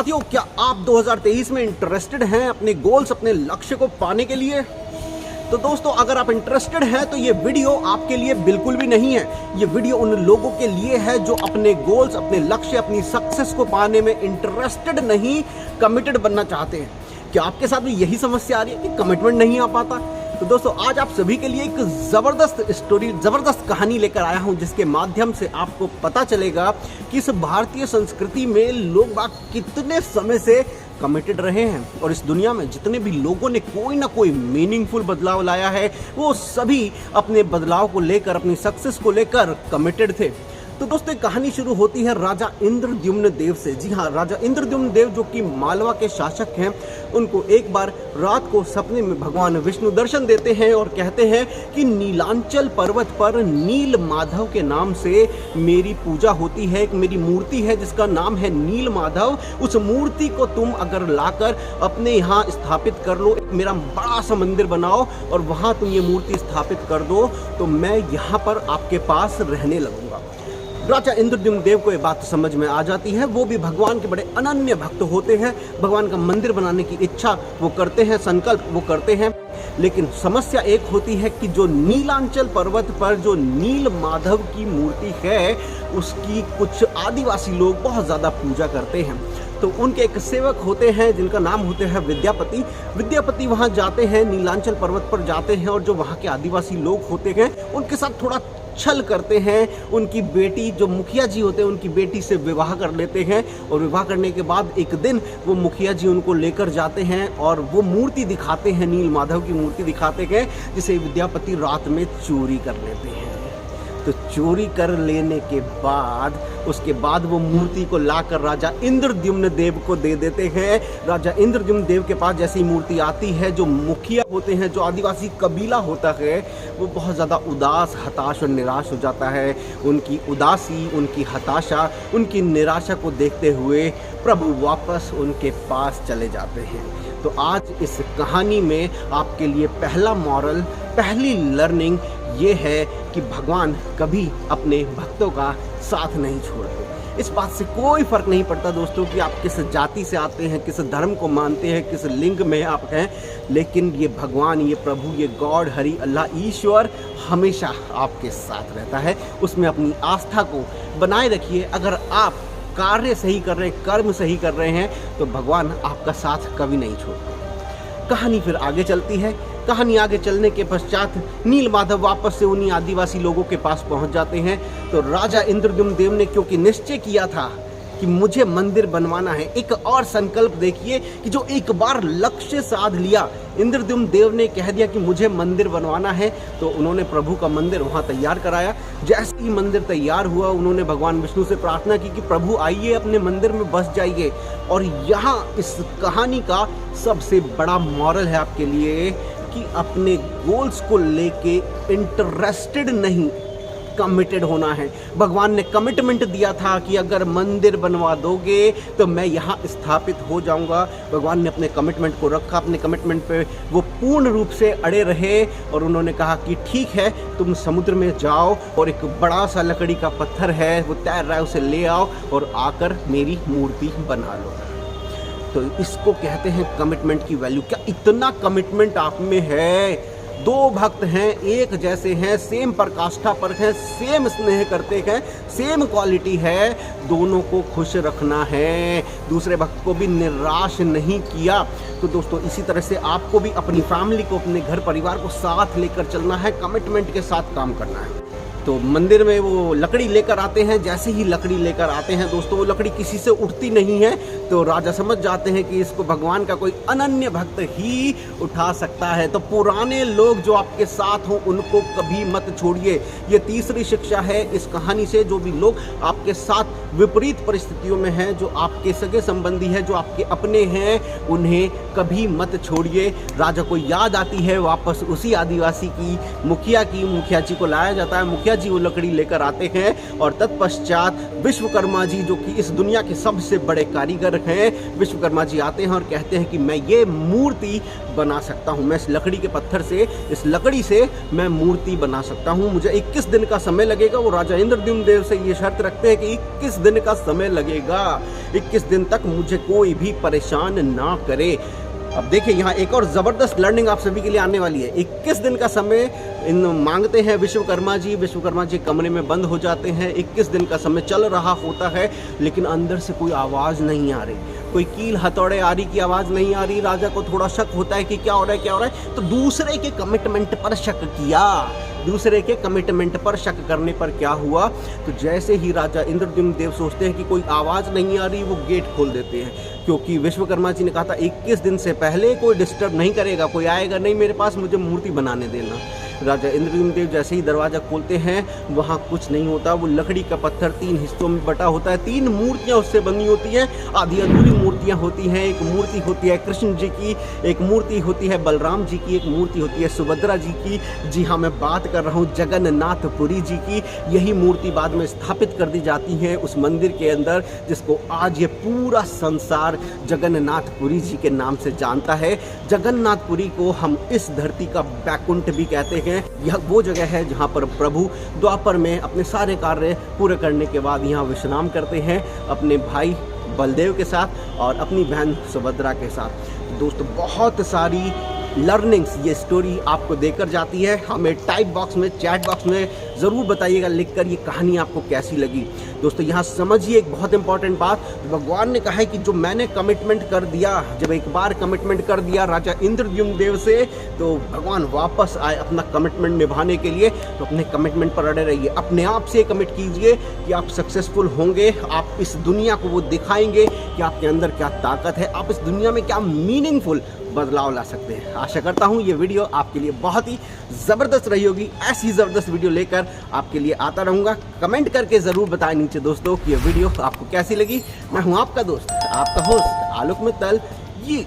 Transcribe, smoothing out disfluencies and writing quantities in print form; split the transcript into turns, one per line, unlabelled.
साथियों, क्या आप 2023 में इंटरेस्टेड हैं अपने गोल्स, अपने लक्ष्य को पाने के लिए? तो दोस्तों, अगर आप इंटरेस्टेड हैं तो ये वीडियो आपके लिए बिल्कुल भी नहीं है। ये वीडियो उन लोगों के लिए है जो अपने गोल्स, अपने लक्ष्य, अपनी सक्सेस को पाने में इंटरेस्टेड नहीं, कमिटेड बनना चाहते हैं। क्या आपके साथ भी यही समस्या आ रही है कि कमिटमेंट नहीं आ पाता? तो दोस्तों, आज आप सभी के लिए एक जबरदस्त स्टोरी, जबरदस्त कहानी लेकर आया हूं, जिसके माध्यम से आपको पता चलेगा कि इस भारतीय संस्कृति में लोग बाग कितने समय से कमिटेड रहे हैं और इस दुनिया में जितने भी लोगों ने कोई ना कोई मीनिंगफुल बदलाव लाया है, वो सभी अपने बदलाव को लेकर, अपनी सक्सेस को लेकर कमिटेड थे। तो दोस्तों, कहानी शुरू होती है राजा इंद्रद्युम्न देव से। जी हाँ, राजा इंद्रद्युम्न देव जो कि मालवा के शासक हैं, उनको एक बार रात को सपने में भगवान विष्णु दर्शन देते हैं और कहते हैं कि नीलांचल पर्वत पर नील माधव के नाम से मेरी पूजा होती है। एक मेरी मूर्ति है जिसका नाम है नील माधव। उस मूर्ति को तुम अगर लाकर अपने यहाँ स्थापित कर लो, मेरा बड़ा सा मंदिर बनाओ और वहाँ तुम ये मूर्ति स्थापित कर दो, तो मैं यहाँ पर आपके पास रहने लगूंगा। राजा इंद्रद्युम्न देव को ये बात समझ में आ जाती है। वो भी भगवान के बड़े अनन्य भक्त होते हैं। भगवान का मंदिर बनाने की इच्छा वो करते हैं, संकल्प वो करते हैं। लेकिन समस्या एक होती है कि जो नीलांचल पर्वत पर जो नील माधव की मूर्ति है, उसकी कुछ आदिवासी लोग बहुत ज़्यादा पूजा करते हैं। तो उनके एक सेवक होते हैं जिनका नाम होते हैं विद्यापति। विद्यापति वहाँ जाते हैं, नीलांचल पर्वत पर जाते हैं और जो वहाँ के आदिवासी लोग होते हैं उनके साथ थोड़ा छल करते हैं। उनकी बेटी, जो मुखिया जी होते हैं, उनकी बेटी से विवाह कर लेते हैं और विवाह करने के बाद एक दिन वो मुखिया जी उनको लेकर जाते हैं और वो मूर्ति दिखाते हैं, नील माधव की मूर्ति दिखाते हैं, जिसे विद्यापति रात में चोरी कर लेते हैं। तो चोरी कर लेने के बाद उसके बाद वो मूर्ति को लाकर राजा इंद्रद्युम्न देव को दे देते हैं। राजा इंद्रद्युम्न देव के पास जैसी मूर्ति आती है, जो मुखिया होते हैं, जो आदिवासी कबीला होता है, वो बहुत ज़्यादा उदास, हताश और निराश हो जाता है। उनकी उदासी, उनकी हताशा, उनकी निराशा को देखते हुए प्रभु वापस उनके पास चले जाते हैं। तो आज इस कहानी में आपके लिए पहला मॉरल, पहली लर्निंग ये है कि भगवान कभी अपने भक्तों का साथ नहीं छोड़ते। इस बात से कोई फर्क नहीं पड़ता दोस्तों कि आप किस जाति से आते हैं, किस धर्म को मानते हैं, किस लिंग में आप हैं, लेकिन ये भगवान, ये प्रभु, ये गॉड, हरि, अल्लाह, ईश्वर हमेशा आपके साथ रहता है। उसमें अपनी आस्था को बनाए रखिए। अगर आप कार्य सही कर रहे हैं, कर्म सही कर रहे हैं, तो भगवान आपका साथ कभी नहीं छोड़ते। कहानी फिर आगे चलती है। कहानी आगे चलने के पश्चात नील माधव वापस से उन्हीं आदिवासी लोगों के पास पहुंच जाते हैं। तो राजा इंद्रद्युम्न देव ने क्योंकि निश्चय किया था कि मुझे मंदिर बनवाना है, एक और संकल्प देखिए कि जो एक बार लक्ष्य साध लिया, इंद्रद्युम्न देव ने कह दिया कि मुझे मंदिर बनवाना है, तो उन्होंने प्रभु का मंदिर वहाँ तैयार कराया। जैसे ही मंदिर तैयार हुआ, उन्होंने भगवान विष्णु से प्रार्थना की कि प्रभु आइए, अपने मंदिर में बस जाइए। और यहाँ इस कहानी का सबसे बड़ा मॉरल है आपके लिए कि अपने गोल्स को लेके इंटरेस्टेड नहीं, कमिटेड होना है। भगवान ने कमिटमेंट दिया था कि अगर मंदिर बनवा दोगे तो मैं यहाँ स्थापित हो जाऊँगा। भगवान ने अपने कमिटमेंट को रखा, अपने कमिटमेंट पे वो पूर्ण रूप से अड़े रहे और उन्होंने कहा कि ठीक है, तुम समुद्र में जाओ और एक बड़ा सा लकड़ी का पत्थर है, वो तैर रहा है, उसे ले आओ और आकर मेरी मूर्ति बना लो। तो इसको कहते हैं कमिटमेंट की वैल्यू। क्या इतना कमिटमेंट आप में है? दो भक्त हैं, एक जैसे हैं, सेम प्रकाष्ठा पर हैं, सेम स्नेह करते हैं, सेम क्वालिटी है, दोनों को खुश रखना है, दूसरे भक्त को भी निराश नहीं किया। तो दोस्तों, इसी तरह से आपको भी अपनी फैमिली को, अपने घर परिवार को साथ लेकर चलना है, कमिटमेंट के साथ काम करना है। तो मंदिर में वो लकड़ी लेकर आते हैं। जैसे ही लकड़ी लेकर आते हैं दोस्तों, वो लकड़ी किसी से उठती नहीं है। तो राजा समझ जाते हैं कि इसको भगवान का कोई अनन्य भक्त ही उठा सकता है। तो पुराने लोग जो आपके साथ हों, उनको कभी मत छोड़िए। ये तीसरी शिक्षा है इस कहानी से। जो भी लोग आपके साथ विपरीत परिस्थितियों में हैं, जो आपके सगे संबंधी हैं, जो आपके अपने हैं, उन्हें कभी मत छोड़िए। राजा को याद आती है वापस उसी आदिवासी की, मुखिया जी को लाया जाता है। मुखिया मुखिया जी वो लकड़ी लेकर आते हैं और तत्पश्चात विश्वकर्मा जी जो कि इस दुनिया के सबसे बड़े कारीगर हैं, विश्वकर्मा जी आते हैं और कहते हैं कि मैं ये मूर्ति बना सकता हूँ, मैं इस लकड़ी के पत्थर से, इस लकड़ी से मैं मूर्ति बना सकता हूँ, मुझे 21 दिन का समय लगेगा। वो राजा इंद्रद्युम्न देव से ये शर्त रखते हैं कि 21 दिन का समय लगेगा, 21 दिन तक मुझे कोई भी परेशान ना करे। अब देखिए यहाँ एक और जबरदस्त लर्निंग आप सभी के लिए आने वाली है। 21 दिन का समय इन मांगते हैं विश्वकर्मा जी कमरे में बंद हो जाते हैं। 21 दिन का समय चल रहा होता है लेकिन अंदर से कोई आवाज़ नहीं आ रही, कोई कील हथौड़े आरी की आवाज़ नहीं आ रही। राजा को थोड़ा शक होता है कि क्या हो रहा है, तो दूसरे के कमिटमेंट पर शक किया। दूसरे के कमिटमेंट पर शक करने पर क्या हुआ, तो जैसे ही राजा इंद्रद्युम्न देव सोचते हैं कि कोई आवाज़ नहीं आ रही, वो गेट खोल देते हैं, क्योंकि विश्वकर्मा जी ने कहा था 21 दिन से पहले कोई डिस्टर्ब नहीं करेगा, कोई आएगा नहीं मेरे पास, मुझे मूर्ति बनाने देना। राजा इंद्रद्युम्न देव जैसे ही दरवाज़ा खोलते हैं वहाँ कुछ नहीं होता। वो लकड़ी का पत्थर 3 हिस्सों में बटा होता है, 3 मूर्तियाँ उससे बनी होती हैं, आधी अधूरी मूर्तियाँ होती हैं। एक मूर्ति होती है कृष्ण जी की, एक मूर्ति होती है बलराम जी की, एक मूर्ति होती है सुभद्रा जी की। जी हाँ, मैं बात कर रहा हूँ जगन्नाथपुरी जी की। यही मूर्ति बाद में स्थापित कर दी जाती है उस मंदिर के अंदर, जिसको आज ये पूरा संसार जगन्नाथपुरी जी के नाम से जानता है। जगन्नाथपुरी को हम इस धरती का बैकुंठ भी कहते हैं। यह वो जगह है जहाँ पर प्रभु द्वापर में अपने सारे कार्य पूरे करने के बाद यहाँ विश्राम करते हैं अपने भाई बलदेव के साथ और अपनी बहन सुभद्रा के साथ। दोस्तों बहुत सारी लर्निंग्स ये स्टोरी आपको देकर जाती है। हमें टाइप बॉक्स में, चैट बॉक्स में ज़रूर बताइएगा लिखकर ये कहानी आपको कैसी लगी। दोस्तों यहाँ समझिए एक बहुत इंपॉर्टेंट बात, भगवान ने कहा है कि जो मैंने कमिटमेंट कर दिया, जब एक बार कमिटमेंट कर दिया राजा इंद्रद्युम्न देव से, तो भगवान वापस आए अपना कमिटमेंट निभाने के लिए। तो अपने कमिटमेंट पर अड़े रहिए, अपने आप से कमिट कीजिए कि आप सक्सेसफुल होंगे, आप इस दुनिया को वो दिखाएंगे कि आपके अंदर क्या ताकत है, आप इस दुनिया में क्या मीनिंगफुल बदलाव ला सकते हैं। आशा करता हूँ ये वीडियो आपके लिए बहुत ही ज़बरदस्त रही होगी। ऐसी ज़बरदस्त वीडियो लेकर आपके लिए आता रहूँगा। कमेंट करके ज़रूर बताएं नीचे दोस्तों कि ये वीडियो आपको कैसी लगी। मैं हूँ आपका दोस्त, आपका होस्ट आलोक मित्तल। ये